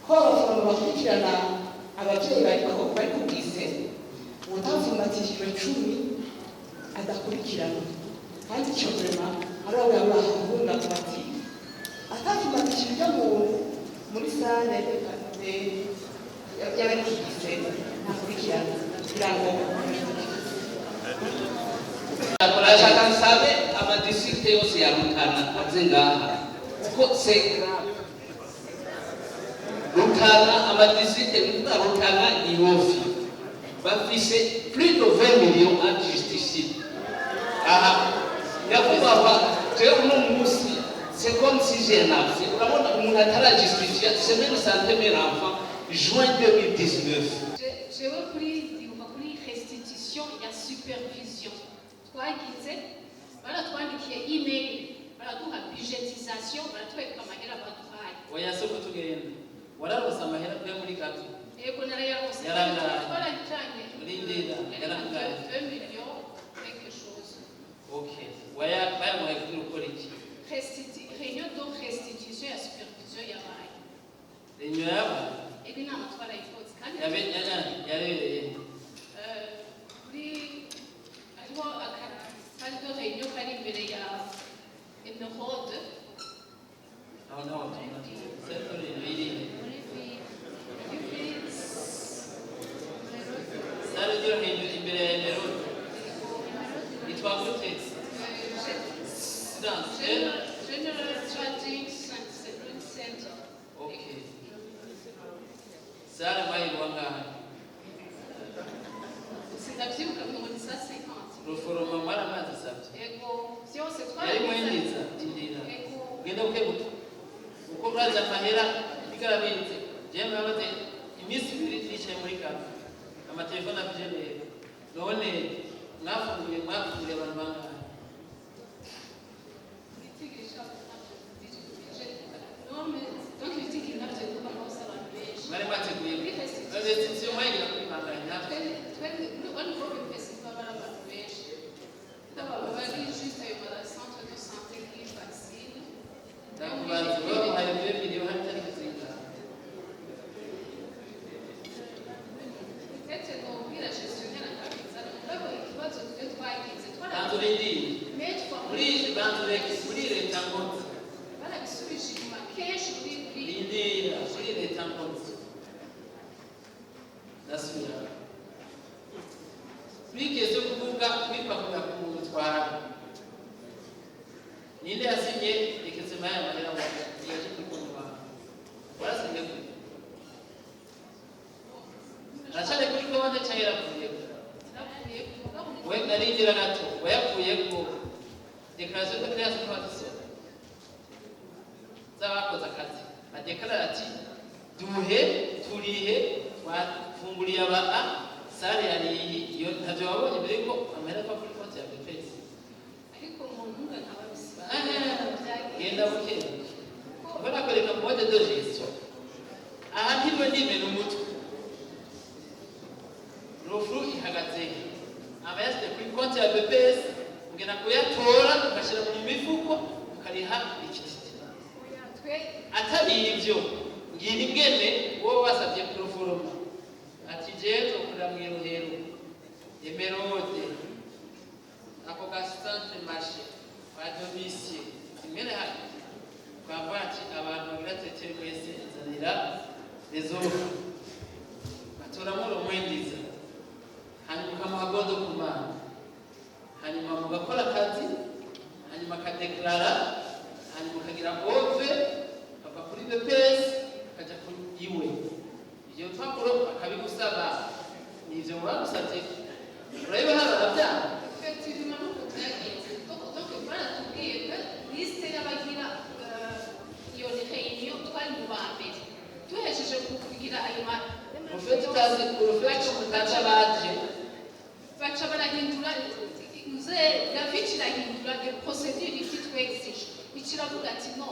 ko abaforomo bakurikirana ababyeyi bari ku bwise utavumbatishijwe 10 adakurikirana kandi icyo vrema hari abo yabahunga bati atavumbatishijwe muri sale y'abari ku bwise ntakurikirana kugira ngo Akorashaka nsabe amadistrikte yose ya Rutana aze ngaha kuko sekra Rutana amadistrikte Rutana ni wofi bafise plus de 20 millions en justice. Aha yakuba je uno musi c'est comme si j'ai nafsi urabona umuntu atara justice semaine santé mes enfants juin 2019 je veux kuri restitution ya supervision twagize baratwandikiye email baraduha budgetisation baratwereka amahera baduhaye oya soko tugenda wararosa amahera kuri muri gato yego narayarose twarajanye rindira yarakugaye 2 millions quelque chose. okay waya bayamuhaye kuri ukora iki réunion de restitution ya supervision yabaye réunion yaba ego inama twarayikoze kandi yarereye kuri ariho akari do réunion kari imbere ya emerode no c'est really ça veut dire imbere ya emerode itwa gute General Strategic Center. okay Sara mai wanga Sinavyibuka ngo ni 50. Ruforoma mara mazi sabye Ego byose yari mwendiza indira Ego genda ukebuka uko braza mahera bigarabinze jemwe abaze imisi ibiri twicaye muri kafe amatelefone abijene none mwafunguye abantu bangahe Mari mateguye restitution mwayigira kuri bangahe natwe ndakubanza baba hari 2 millions hatari kuzinga bantu bindi muri bantu muri leta ngozi barabisubije inyuma kenshi Indira, muri leta ngozi nasubira twigeze kuvuga kwipakura ku muntu twara ninde yasinye ikizima ya mahera ngo yaje kukumva warasinye kuri achane kuri ko wande cyahera kuye we narindira gato wayakuye ko declaration de création de tradition zabakoze akazi adekarara ati duhe turihe twafunguriye aba sare yari iyo ntavyo wabonye mbere ko amahera kwa kuri konti ya BPS ariko umuntu ntababisiba genda buke ubona ko reka mode de gestion aha ntiwe ndimena umutwe rofru ihagaze abayasite kuri konti ya BPS ugena kuyatora ugashira mu mifuko ukariha ikiti atari ibyo ngira ingene wowe wasabye proforma ati jeje ukura mu irohero emerode ako gasante marché kwa domicile imene hano kwavati abantu bagira tete mwese nzanira rezofu batora muro mwendiza hanyuma ukamuhagondo ku mana hanyuma mugakora akazi hanyuma kadeklara hanyuma kagira ove kava kuri BPS kaja kuri iwe iyo mpapuro akabigusaba nivyo bagusabye urebe hano ndabyanga effectivement nuko byagenze donc baratubwiye ko liste y'abagira iyo réunion twari mu ba mbere tuhejeje kugira ayo ufite kazi urufete mutacha baje baca barahindura muze David irahindura de procédure ifitwe exige ikiravuga ati no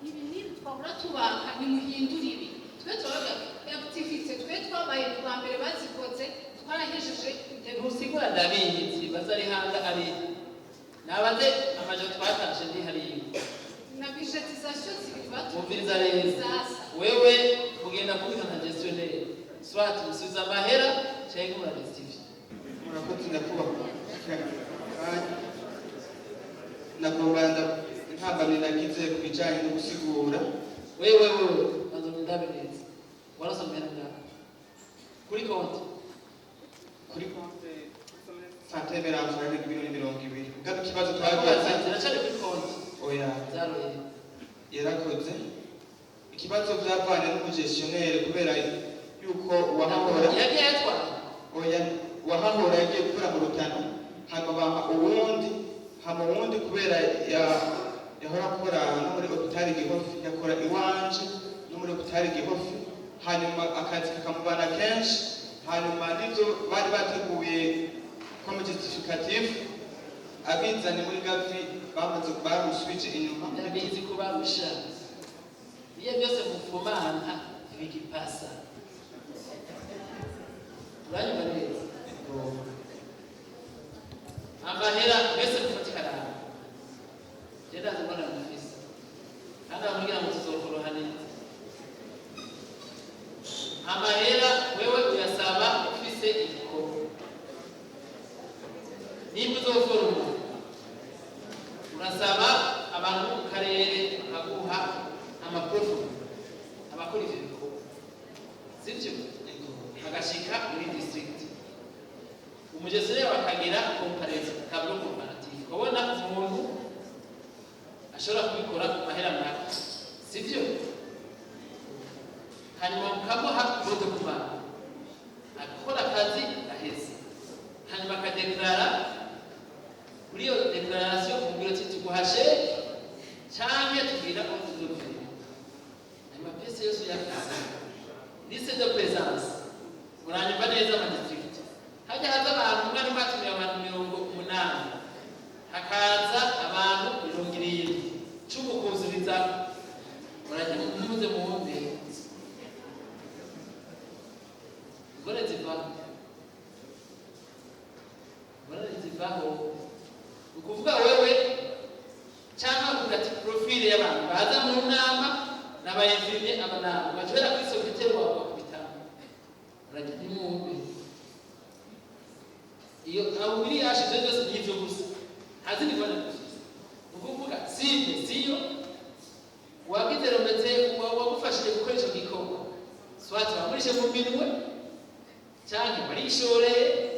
ibi twabura tubanka nimuhindura ibi twe turavuga activité twe twabaye kwa mbere bazikoze twarahejeje ntusigura ndabizi bazari hanga ari nabaze amajo twataje ndi hariyo na budgetisation zibitwa mumviriza rero wewe kugenda ku swati musubiza amahera cyangwa murarestive. Murakoze nyakubahwa. Nagomba ntabwo nagize ku bijyanye no gusigura. Wewe banza ndabineza warasomera ngaho kuri konti sante beramfara n'ibiro 200 gato kibazo twagize ziracari kuri konti oya zaroye yarakoze ikibazo byavanye n'umugestionnaire kubera yuko wahahora yagiye yatwa oya wahahora yagiye gukora mu Rutana hama uwundi kubera yahora akora no muri hopitali Gihofi yakora iwanje no muri hopitali Gihofi hanyuma akazi kakamubana kenshi hanyuma nivyo bari bateguye comme justificatif abizane muri gafi bamaze bamusubije inyuma ndabizi kubarusha iyo byose mufumana ibigipasa uranyuma neza amahera mbese gufatikana jenda zibona nafisi kandi amubwira ngo tuzokoroha neza amahera wewe uyasaba ufise igikorwa nimba uzokora umuntu urasaba abantu mu karere bakaguha amaprofu abakora ivyo bikorwa sivyo bagashika muri district umugesera bakagira comparison tableau comparatif ukabona umuntu ashobora kubikora ku mahera make sivyo hanyuma mukamuha bodo kumana akora akazi aheze hanyuma akadeklara kuri iyo declaration kugira ati tuguhashe cyane tugira ko tuzofera hanyuma pese yose yakaza liste de présence muranyumva neza ama district hajya haza abantu mwari mwatumye abantu 80 hakaza abantu 70 cy'umukuzuriza murajya muze muhombe gore zivaho ukuvuga wewe cyangwa ugati profile y'abantu baza mu nama n'abayimvimye abanama bacobera kuri secrétaire wawe bakubitana urajya nimumbe iyo abo biri yashize byose n'ivyo gusa hazi ni bona ukuvuga siyo wagitero mbetse wagufashije gukora ico gikorwa swati bamurishe mu minwe cyangwa barishoreye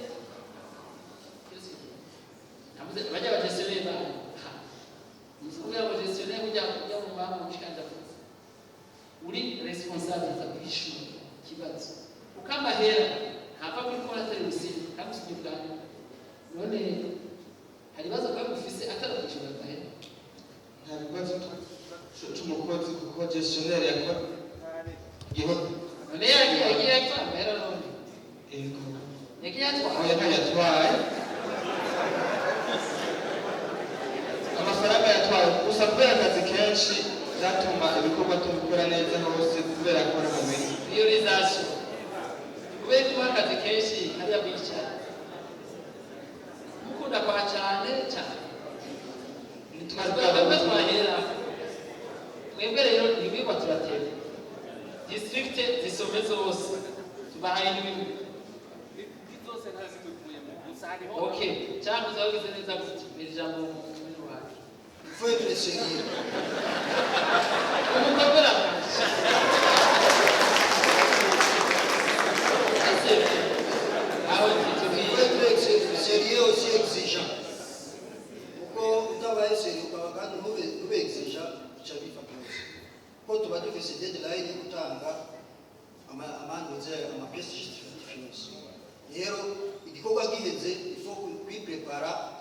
bajya bagestionnaire ba musubiza abagestionnaire kujya mu bantu mushikanja uri responsable za kwishura kibazo ukamahera hava kuri konti y'ubusini kamusubye bwanyu none hari bazo kwa gufise atarakishura bahera nta bibazo cy'umukozi kuko gestionnaire yakora Gihofi none yagiye yapfa bahera none ego yagiye yatwaye oya yatwaye amafaranga yatwaye gusa kubera akazi kenshi zatuma ibikorwa tubikora neza hose kubera akora mu mirimo priorisation kubera ko akazi kenshi hariya bicara mukunda kwa cyane twebwe twahera mwebwe rero ntibigwa turatera district zisome zose tubahaye n'ibintu zose ntazimuvuyemo gusa hariho okay cyangwa uzabize neza gute ijambo Foi crescendo. Como câmera. Foi crescendo. Seria aussi exigeant. Pourquoi estava esse o cavalo não exigeant já vi fazer. Quando vai difícil de lá ele kutanga amando dizer uma pièce justificative. Yero igikorwa giheze ifo kwiprepara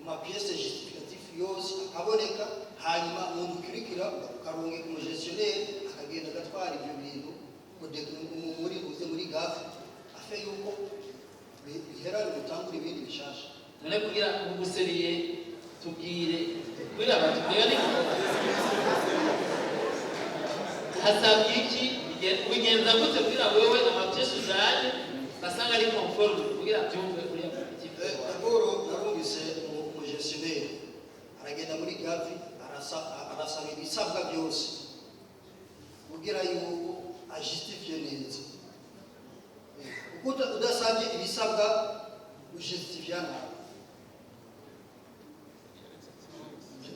uma pièce justificative yose akaboneka hanyuma umuntu ukurikira ukaronge ku gestionnaire akagenda agatwara ibyo bintu muri gafe afe yuko biherane bitangura ibindi bishasha none kugira ubuseriye tubwire kugira abantu bene hasabye iki bigenza gute kugira wewe amapièce ujanye basanga ari conforme kugira byumve kuri d'abord narumvise mu gestionnaire aragenda muri gafi arasaba ibisabwa byose kugira yuko ajustifie neza kuko udasabye ibisabwa ujustifia nawe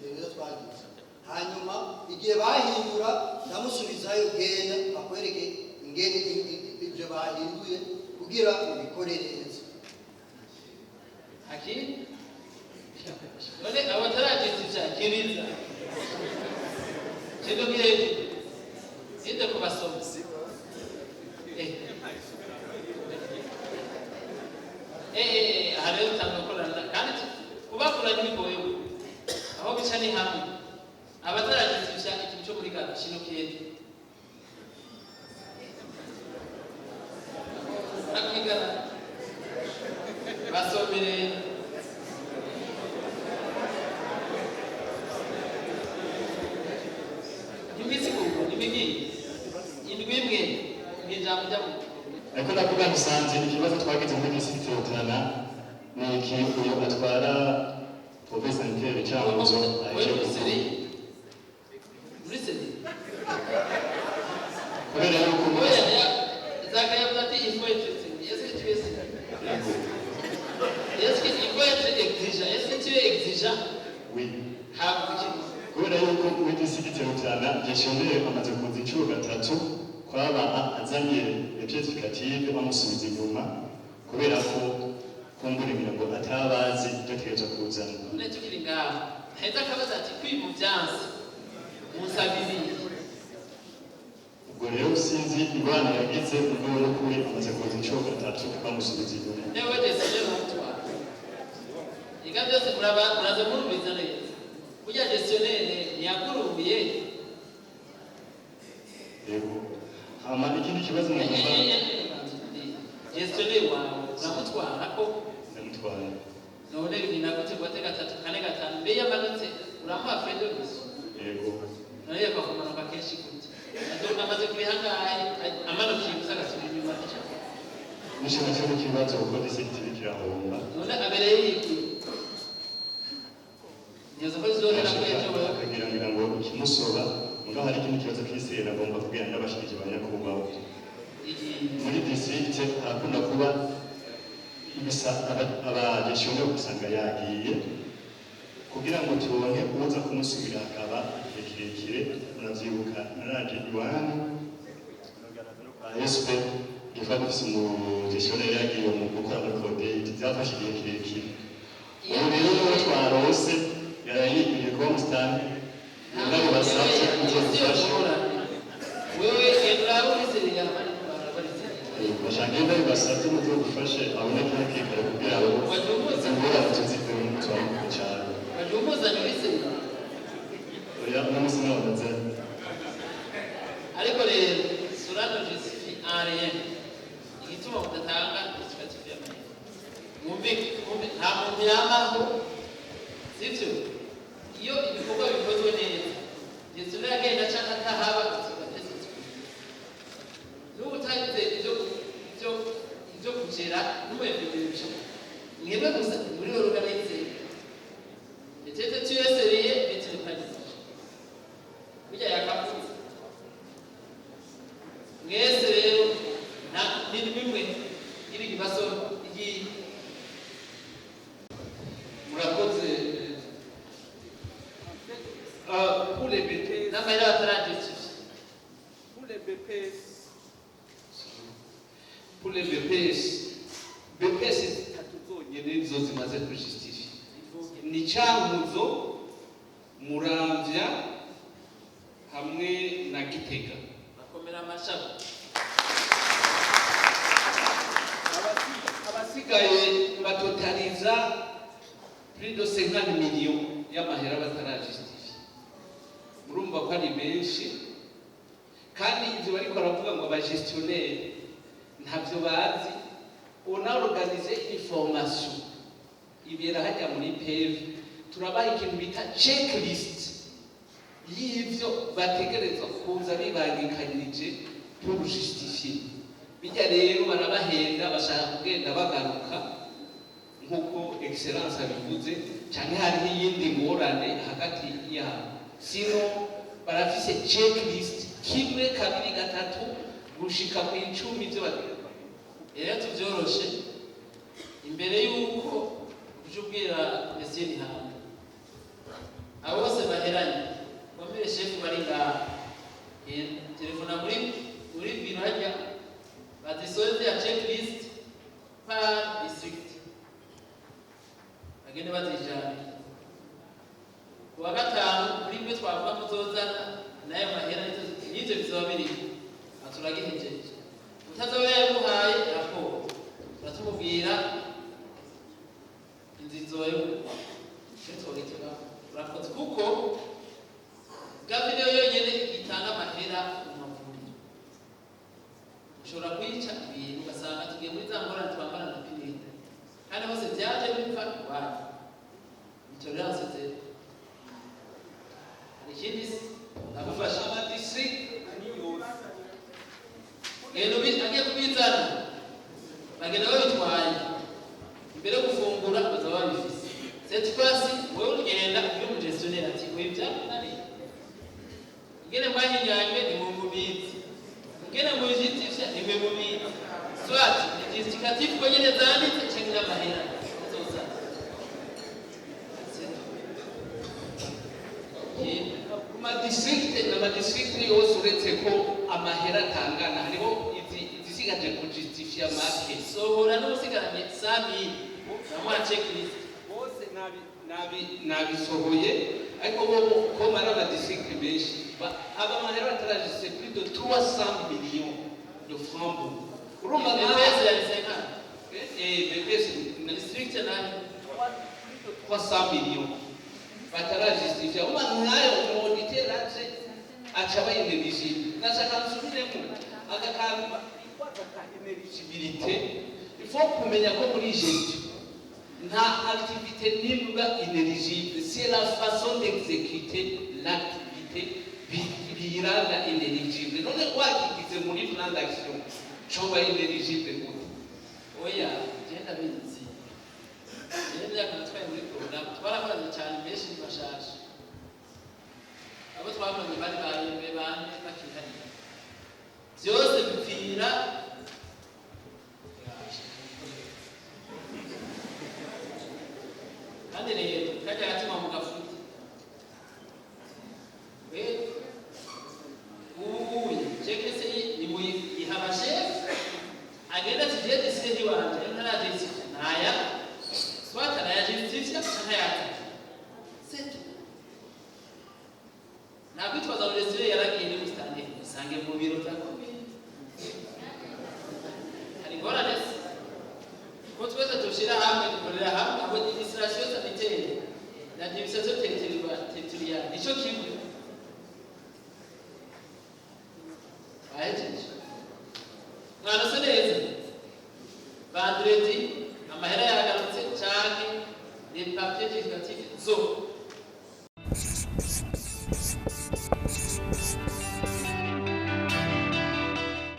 rero twagize hanyuma igihe bahindura ndamusubizayo genda akwereke ingene ibyo bahinduye kugira ubikore neza akiri none abataragize ibyakiriza kino gihe inde kubasoma hariho utangakorana kandi kubakoranya bigoye aho bica ni hamwe abataragize ikintu cyo muri gana kino kindi akigana basomere imisigo imigi indwi imwe n'ijambo ry'amu ariko nakuvuga musanze ikibazo twagize muri district Rutana ni uyu atwara province sanitaire Cyanguzo aje kubera yuko zakayavuga ati il faut être est-ce que tu es est-ce qu'il faut être exigeant est-ce que tu es exigeant oui hakuki kubera yuko muri district Rutana gestionnaire amaze kuza inshuro gatatu kwaba azanye certificative bamusubiza inyuma kubera ko kumburimira ngo atabazi byategerezwa kuzana none tukiri ngaho heza akabaza ati kwimu byanze musabiri ubwo rero sinzi ingorane yagize ubwo no kuri amaze kuza inshuro gatatu bamusubiza inyuma newe desije n'utwa iga byose muraza murubiza neza kujya gestionnaire ntiyakurubiye yego hama ikindi kibazo nagomba gestionnaire wawe uramutwara ko ndamutwara none binagute gote gatatu kane gatanu mbe yamanutse uramuha fredo gusa yego none yakakumanuka kenshi gute azoga amaze kubihangaye amanukiye gusa agasubira inyuma cyane nishimye cyo kibazo uko district kirahomba none abereye yiki nyazo ko zorera ko yajowe kugira ngo kimusoba ngo hari ikindi kibazo kisera agomba kubwira n'abashikije abanyakubaho muri district harakunda kuba ibisa abagestionne usanga yagiye kugira ngo turonke uza kumusubira akaba kirekire unavyibuka naraje iwanyu ASP gifata umugestionne yagiye mu gukora muri codate byafashe igihe kirekire ubu rero uwo twarose yarayigiye kuba musitani nabo basabye kuzofasha wewe endraho misiri ya mali bashaka ndabasabye mu gufasha abone kare kugira ngo zingora tuzive mu cyaro cyane bajumuza misiri oya namusi nabaza ariko rero surano jisifi rien igituma mudatanga ikibazo ya mali mumbi nta muntu yamaho sivyo iyo ibikorwa bikozwe neza Yesu yagenda cyangwa atahaba n'ubutagize ibyo kugera n'umwebwe bishoboka mwebwe gusa muri organize etete tuyeseriye bitire pagize bijya yakafuza mwese rero na nini bimwe iri kibazo igi murakoze pour les BPS, pour les BPS tatu zonyene nizo zimaze kujustifia ni Cyanguzo, Muramvya hamwe na Gitega bakomera amashabo abasigaye batotaliza plus de 50 millions y'amahera batarajustifia murumva ko ari menshi kandi ibyo bariko baravuga ngo abagestionnaire ntabyo bazi on a organisé une formation ibera hajya muri PEV turabaha ikintu bita checklist y'ivyo bategerezwa kuza bibangikanyije pour justifier bijya rero barabahenda bashaka kugenda bagaruka nkuko excellence abivuze cyane hari iyindi ngorane hagati yabo sino barafise checklist kimwe kabiri gatatu gushika ku 10 byo bagira rero tubyoroshe imbere y'uko uje ubwira Monsieur Nihanga abo bose baheranye bamere chef bari ngaha telefona muri biro hajya bazisoze ya checklist par district agende bazijana kuwa gatanu muri mwe twavuga muzozana nayo mahera n'ivyo bizoba biri aturagihejeje utazoba yamuhaye raporo batumubwira inzizoyo cetogitega urakoze kuko gavino yonyene itanga amahera mu mavuriro ushobora kwica ibintu ugasanga tugiye muri za ngorane twambara na pinete kandi hose byaje biva iwanyu intolerance zero hari ikindi nagufasha amadistrict agiye kubizana bagenda babitwaye imbere yo gufungura bazaba babifise cette fois-ci wewe ugenda uri mu gestionnaire ati we byakunaniye ngene mwahinyanywe ni mu mubizi ngene mu justice ni mu mubizi soit justificatif ko nyene zanditse cyangwa amahera zoza amadistrict yose uretse ko amahera atangana hariho izisigaje kujustifia make sohora n'usigaranye 100,000 namwa checklist bose nabisohoye ariko bo ko mara amadistrict menshi aba amahera atarajise plus de 300 millions de francs urumva bese yaliseka bese district na 300 millions batarajistifia umwana nayo umuditera aje acaba ineligible nashaka nsubiremo agakamba ikwaka ineligibilité il faut kumenya ko muri gestion nta activité n'imwe inéligible c'est la façon d'exécuter l'activité biranga inéligible none wakigize muri plan d'action coba inéligible gute oya genda bizi rero yakatwaye muri program twarakoze cyane benshi bashasha abo twakoranye bari bayembe bane bakihari byose bipfira kandi rero kajya gatima mu gafuti ubuye chekese ni mu ihaba chef agenda tije disiye wanje ntaraje naya swata na yajitisha ntayata setu na kwitwaza urezire yaragiye ni mustande usange mu biro byako hari ngorane ko twese tushira hamwe dukorera hamwe abo administration sanitaire na administration territoriale nico kimwe ahejeje mwana se neza vendredi amahera yagarutse cyane les papiers justificatifs zo